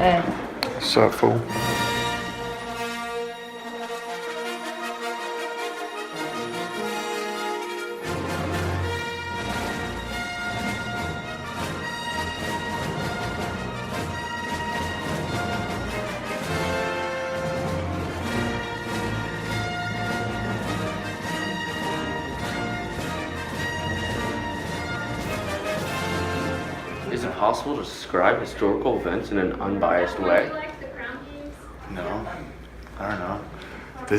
Hey. What's up, fool? Is it possible to describe historical events in an unbiased way? No. I don't know.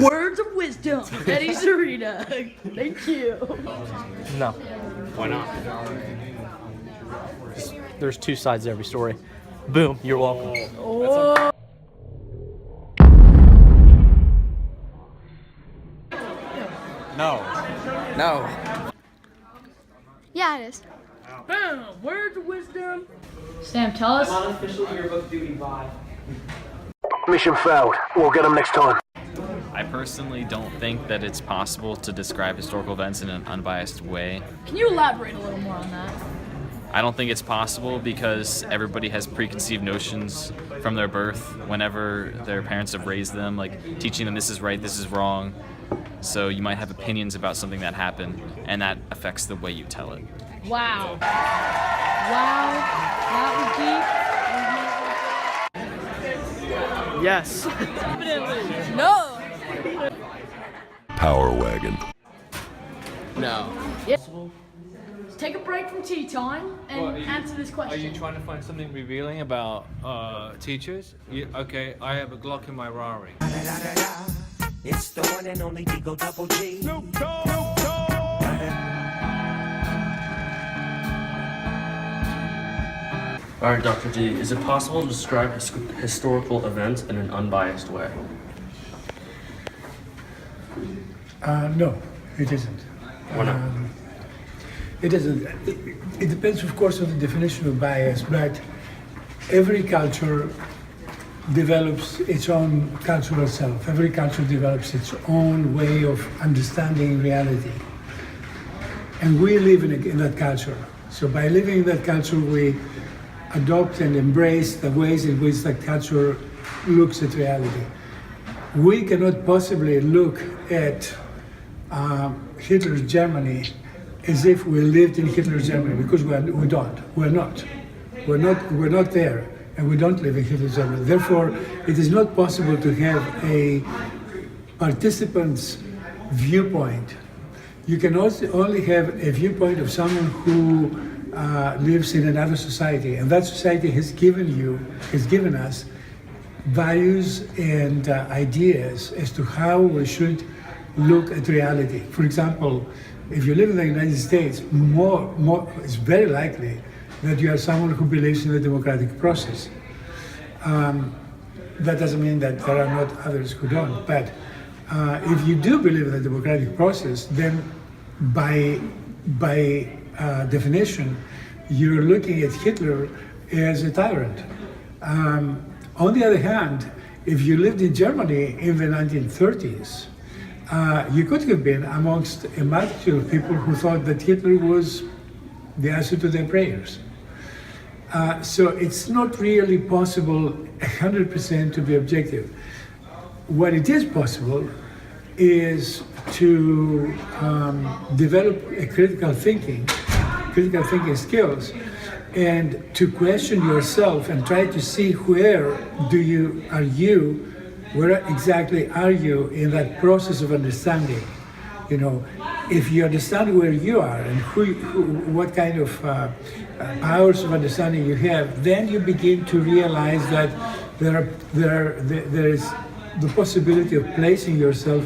Words of wisdom, Eddie Serena. Thank you. No. Why not? There's two sides to every story. Boom, you're welcome. Oh. No. No. Yeah, it is. Boom. Words of wisdom. Sam, tell us. Unofficial yearbook duty vibe. Mission failed. We'll get them next time. I personally don't think that it's possible to describe historical events in an unbiased way. Can you elaborate a little more on that? I don't think it's possible because everybody has preconceived notions from their birth whenever their parents have raised them, like teaching them this is right, this is wrong. So you might have opinions about something that happened, and that affects the way you tell it. Wow. Wow. That was deep. Yes. Evidently. No. Power wagon. No. Yes. Let's take a break from tea time and answer this question. Are you trying to find something revealing about teachers? Okay, I have a Glock in my Rari. It's the one and only Digo Double G. Snoop Dogg. Alright, Dr. D, is it possible to describe historical events in an unbiased way? No, it isn't. Why not? It isn't. It depends, of course, on the definition of bias, but every culture develops its own cultural self. Every culture develops its own way of understanding reality. And we live in that culture. So by living in that culture, we adopt and embrace the ways in which that culture looks at reality. We cannot possibly look at Hitler's Germany as if we lived in Hitler's Germany, because we don't. We're not. We're not there, and we don't live in Hitler's Germany. Therefore, it is not possible to have a participant's viewpoint. You can also only have a viewpoint of someone who lives in another society, and that society has given us values and ideas as to how we should look at reality. For example, if you live in the United States, it's very likely that you are someone who believes in the democratic process. That doesn't mean that there are not others who don't, but if you do believe in the democratic process, then by definition, you're looking at Hitler as a tyrant. On the other hand, if you lived in Germany in the 1930s, you could have been amongst a multitude of people who thought that Hitler was the answer to their prayers. So it's not really possible 100% to be objective. What it is possible is to develop a critical thinking skills, and to question yourself and try to see where exactly are you in that process of understanding. You know, if you understand where you are and what kind of powers of understanding you have, then you begin to realize that there is the possibility of placing yourself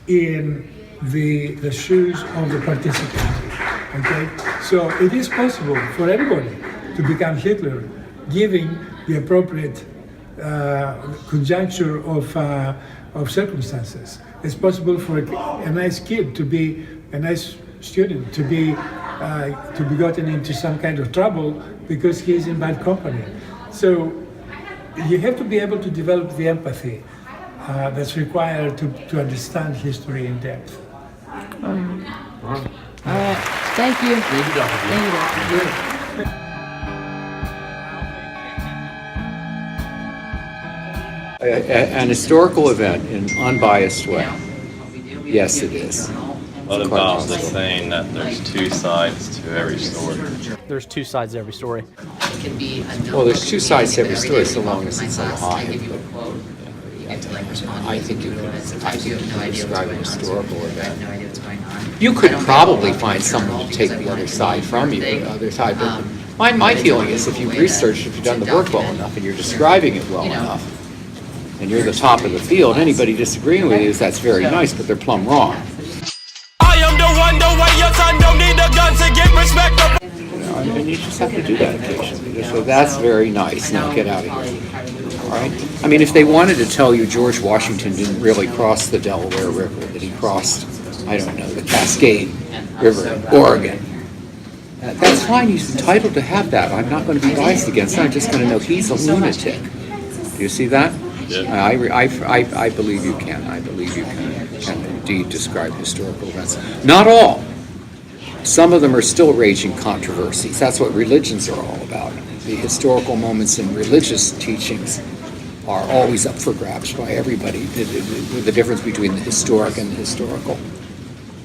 in the shoes of the participant. Okay, so it is possible for anybody to become Hitler, given the appropriate conjuncture of circumstances. It's possible for a nice kid to be a nice student, to be gotten into some kind of trouble because he's in bad company. So you have to be able to develop the empathy that's required to understand history in depth. All right. Thank you. Thank you, Dr. D. Thank you, Dr. D. An historical event in unbiased way. Yes, it is. What about the saying that there's two sides to every story? There's two sides to every story. Well, there's two sides to every story, so long as it's a lie. I think you can describe a historical event. You could probably find someone to take the other side from you, the other side. But my feeling is, if you've researched, if you've done the work well enough, and you're describing it well enough, and you're the top of the field, anybody disagreeing with you, that's very nice, but they're plumb wrong. I am the one, the way your son don't need a gun to get respect. And you just have to do that occasionally. Just say, that's very nice, now get out of here. All right? I mean, if they wanted to tell you George Washington didn't really cross the Delaware River, that he crossed, I don't know, the Cascade River in Oregon, that's fine. He's entitled to have that. I'm not going to be biased against that. I'm just going to know he's a lunatic. Do you see that? Yeah. I believe you can. I believe you can indeed describe historical events. Not all. Some of them are still raging controversies. That's what religions are all about. The historical moments in religious teachings are always up for grabs by everybody. The difference between the historic and the historical.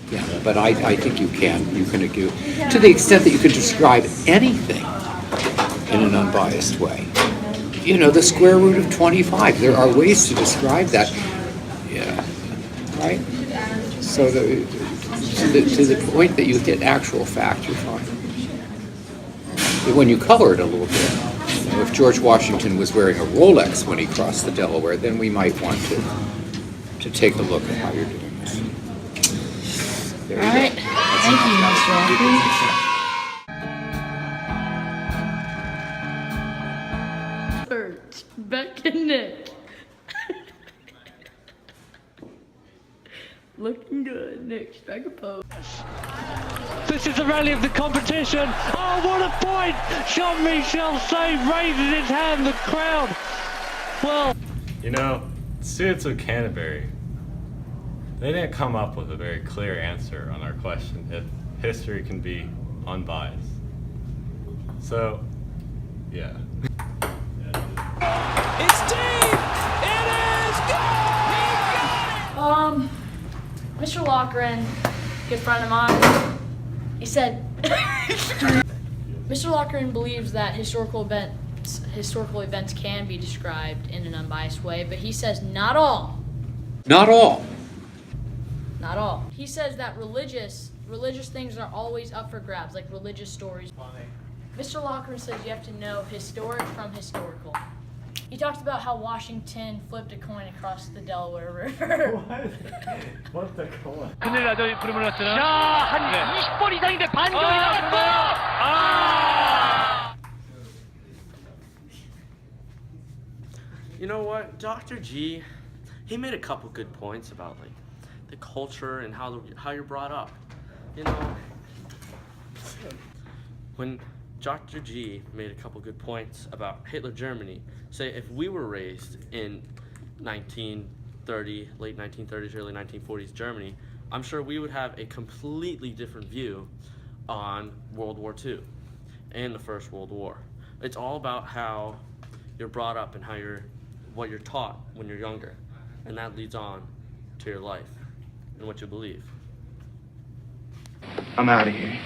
Yeah, but I think you can do, to the extent that you could describe anything in an unbiased way. You know, the square root of 25. There are ways to describe that. Yeah, right? So to the point that you hit actual fact, you're fine. When you color it a little bit, you know, if George Washington was wearing a Rolex when he crossed the Delaware, then we might want to take a look at how you're doing this. There you go. All right. Thank you, Mr. Walker. Beck and Nick. Looking good. Nick's back a pose. This is the rally of the competition. Oh, what a point! Jean-Michel Say raises his hand, the crowd. Well, You know, students of Canterbury, they didn't come up with a very clear answer on our question if history can be unbiased. So, yeah. It's deep! It is good! Mr. Lochran, good friend of mine, he said, Mr. Lochran believes that historical events can be described in an unbiased way, but he says not all. Not all. Not all. He says that religious things are always up for grabs, like religious stories. Mr. Lochran says you have to know historic from historical. He talked about how Washington flipped a coin across the Delaware River. What's the coin? You know what, Dr. G, he made a couple good points about like the culture and how you're brought up. You know, when Dr. G made a couple good points about Hitler Germany. Say if we were raised in 1930, late 1930s, early 1940s Germany, I'm sure we would have a completely different view on World War II and the First World War. It's all about how you're brought up and what you're taught when you're younger, and that leads on to your life and what you believe. I'm out of here.